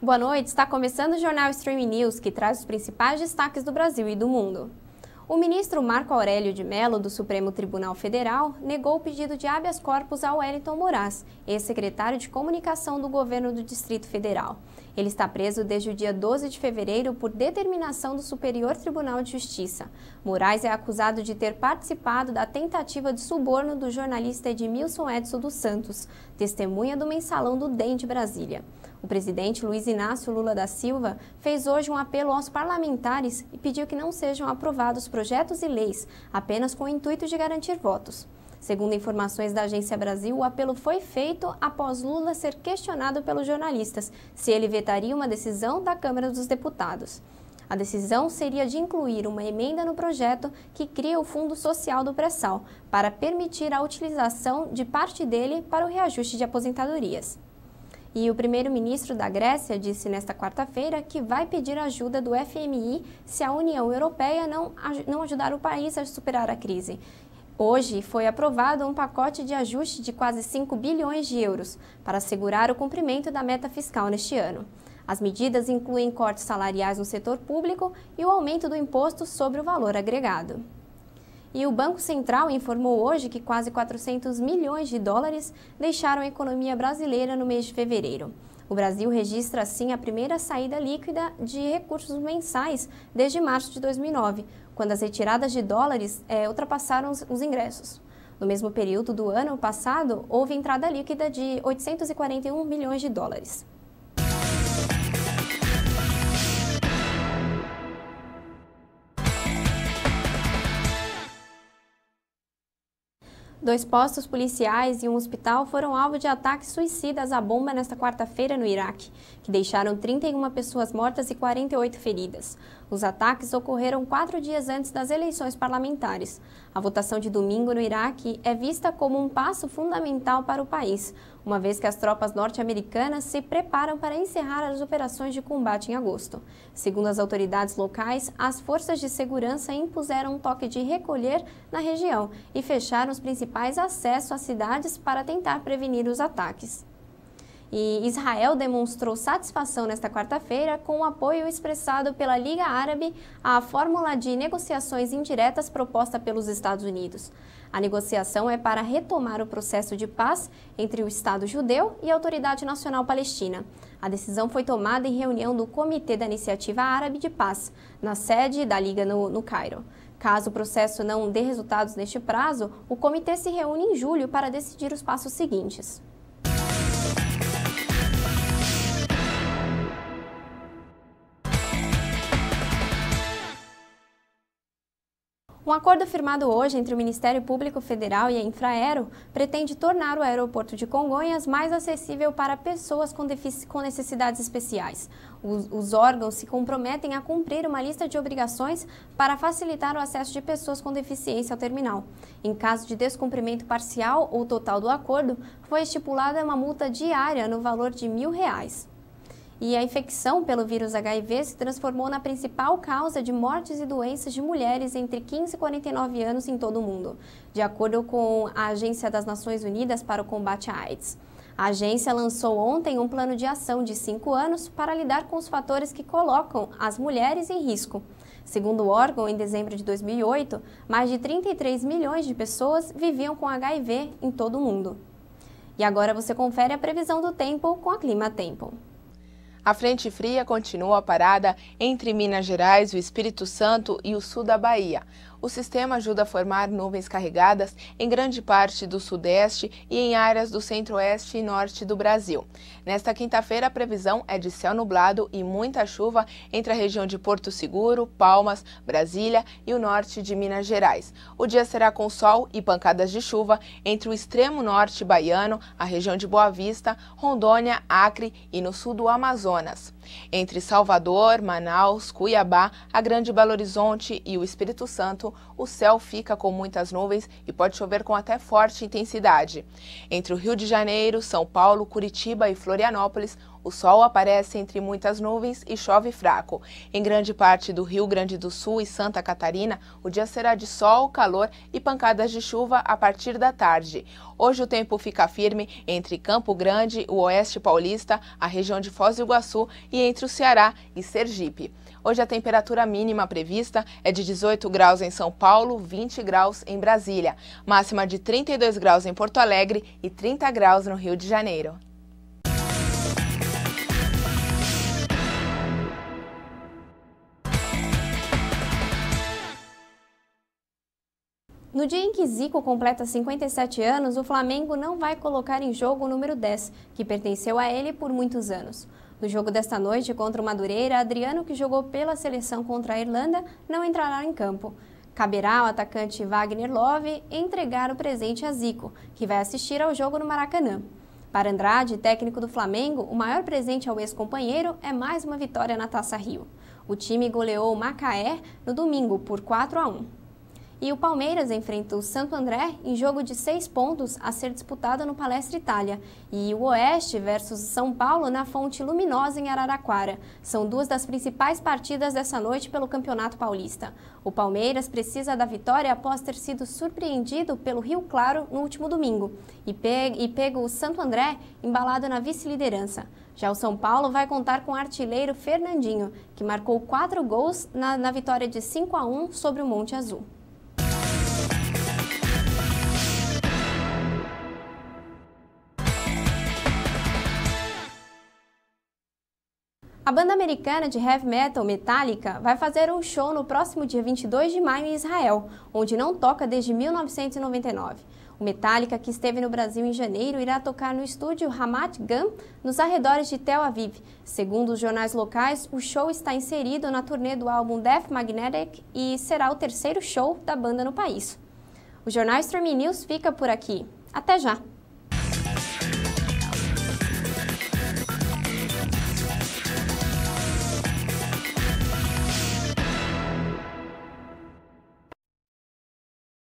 Boa noite, está começando o Jornal Streaming News, que traz os principais destaques do Brasil e do mundo. O ministro Marco Aurélio de Mello, do Supremo Tribunal Federal, negou o pedido de habeas corpus a Wellington Moraes, ex-secretário de Comunicação do governo do Distrito Federal. Ele está preso desde o dia 12 de fevereiro por determinação do Superior Tribunal de Justiça. Moraes é acusado de ter participado da tentativa de suborno do jornalista Edmilson Edson dos Santos, testemunha do Mensalão do DEM de Brasília. O presidente Luiz Inácio Lula da Silva fez hoje um apelo aos parlamentares e pediu que não sejam aprovados projetos e leis apenas com o intuito de garantir votos. Segundo informações da Agência Brasil, o apelo foi feito após Lula ser questionado pelos jornalistas se ele vetaria uma decisão da Câmara dos Deputados. A decisão seria de incluir uma emenda no projeto que cria o Fundo Social do Pré-Sal, para permitir a utilização de parte dele para o reajuste de aposentadorias. E o primeiro-ministro da Grécia disse nesta quarta-feira que vai pedir ajuda do FMI se a União Europeia não ajudar o país a superar a crise. Hoje foi aprovado um pacote de ajuste de quase 5 bilhões de euros para assegurar o cumprimento da meta fiscal neste ano. As medidas incluem cortes salariais no setor público e o aumento do imposto sobre o valor agregado. E o Banco Central informou hoje que quase 400 milhões de dólares deixaram a economia brasileira no mês de fevereiro. O Brasil registra, assim, a primeira saída líquida de recursos mensais desde março de 2009, quando as retiradas de dólares ultrapassaram os ingressos. No mesmo período do ano passado, houve entrada líquida de 841 milhões de dólares. Dois postos policiais e um hospital foram alvo de ataques suicidas à bomba nesta quarta-feira no Iraque, que deixaram 31 pessoas mortas e 48 feridas. Os ataques ocorreram 4 dias antes das eleições parlamentares. A votação de domingo no Iraque é vista como um passo fundamental para o país, uma vez que as tropas norte-americanas se preparam para encerrar as operações de combate em agosto. Segundo as autoridades locais, as forças de segurança impuseram um toque de recolher na região e fecharam os principais acessos às cidades para tentar prevenir os ataques. E Israel demonstrou satisfação nesta quarta-feira com o apoio expressado pela Liga Árabe à fórmula de negociações indiretas proposta pelos Estados Unidos. A negociação é para retomar o processo de paz entre o Estado judeu e a Autoridade Nacional Palestina. A decisão foi tomada em reunião do Comitê da Iniciativa Árabe de Paz, na sede da Liga no Cairo. Caso o processo não dê resultados neste prazo, o comitê se reúne em julho para decidir os passos seguintes. Um acordo firmado hoje entre o Ministério Público Federal e a Infraero pretende tornar o aeroporto de Congonhas mais acessível para pessoas com necessidades especiais. Os órgãos se comprometem a cumprir uma lista de obrigações para facilitar o acesso de pessoas com deficiência ao terminal. Em caso de descumprimento parcial ou total do acordo, foi estipulada uma multa diária no valor de R$1.000. E a infecção pelo vírus HIV se transformou na principal causa de mortes e doenças de mulheres entre 15 e 49 anos em todo o mundo, de acordo com a Agência das Nações Unidas para o Combate à AIDS. A agência lançou ontem um plano de ação de 5 anos para lidar com os fatores que colocam as mulheres em risco. Segundo o órgão, em dezembro de 2008, mais de 33 milhões de pessoas viviam com HIV em todo o mundo. E agora você confere a previsão do tempo com a Clima Tempo. A frente fria continua parada entre Minas Gerais, o Espírito Santo e o sul da Bahia. O sistema ajuda a formar nuvens carregadas em grande parte do sudeste e em áreas do centro-oeste e norte do Brasil. Nesta quinta-feira, a previsão é de céu nublado e muita chuva entre a região de Porto Seguro, Palmas, Brasília e o norte de Minas Gerais. O dia será com sol e pancadas de chuva entre o extremo norte baiano, a região de Boa Vista, Rondônia, Acre e no sul do Amazonas. Entre Salvador, Manaus, Cuiabá, a Grande Belo Horizonte e o Espírito Santo, o céu fica com muitas nuvens e pode chover com até forte intensidade. Entre o Rio de Janeiro, São Paulo, Curitiba e Florianópolis, O sol aparece entre muitas nuvens e chove fraco. Em grande parte do Rio Grande do Sul e Santa Catarina, o dia será de sol, calor e pancadas de chuva a partir da tarde. Hoje o tempo fica firme entre Campo Grande, o Oeste Paulista, a região de Foz do Iguaçu e entre o Ceará e Sergipe. Hoje a temperatura mínima prevista é de 18 graus em São Paulo, 20 graus em Brasília, máxima de 32 graus em Porto Alegre e 30 graus no Rio de Janeiro. No dia em que Zico completa 57 anos, o Flamengo não vai colocar em jogo o número 10, que pertenceu a ele por muitos anos. No jogo desta noite contra o Madureira, Adriano, que jogou pela seleção contra a Irlanda, não entrará em campo. Caberá ao atacante Wagner Love entregar o presente a Zico, que vai assistir ao jogo no Maracanã. Para Andrade, técnico do Flamengo, o maior presente ao ex-companheiro é mais uma vitória na Taça Rio. O time goleou o Macaé no domingo por 4-1. E o Palmeiras enfrenta o Santo André em jogo de 6 pontos a ser disputado no Palestra Itália. E o Oeste versus São Paulo na Fonte Luminosa em Araraquara. São duas das principais partidas dessa noite pelo Campeonato Paulista. O Palmeiras precisa da vitória após ter sido surpreendido pelo Rio Claro no último domingo e pega o Santo André embalado na vice-liderança. Já o São Paulo vai contar com o artilheiro Fernandinho, que marcou 4 gols na vitória de 5-1 sobre o Monte Azul. A banda americana de heavy metal Metallica vai fazer um show no próximo dia 22 de maio em Israel, onde não toca desde 1999. O Metallica, que esteve no Brasil em janeiro, irá tocar no estúdio Ramat Gan, nos arredores de Tel Aviv. Segundo os jornais locais, o show está inserido na turnê do álbum Death Magnetic e será o terceiro show da banda no país. O Jornal Streaming News fica por aqui. Até já!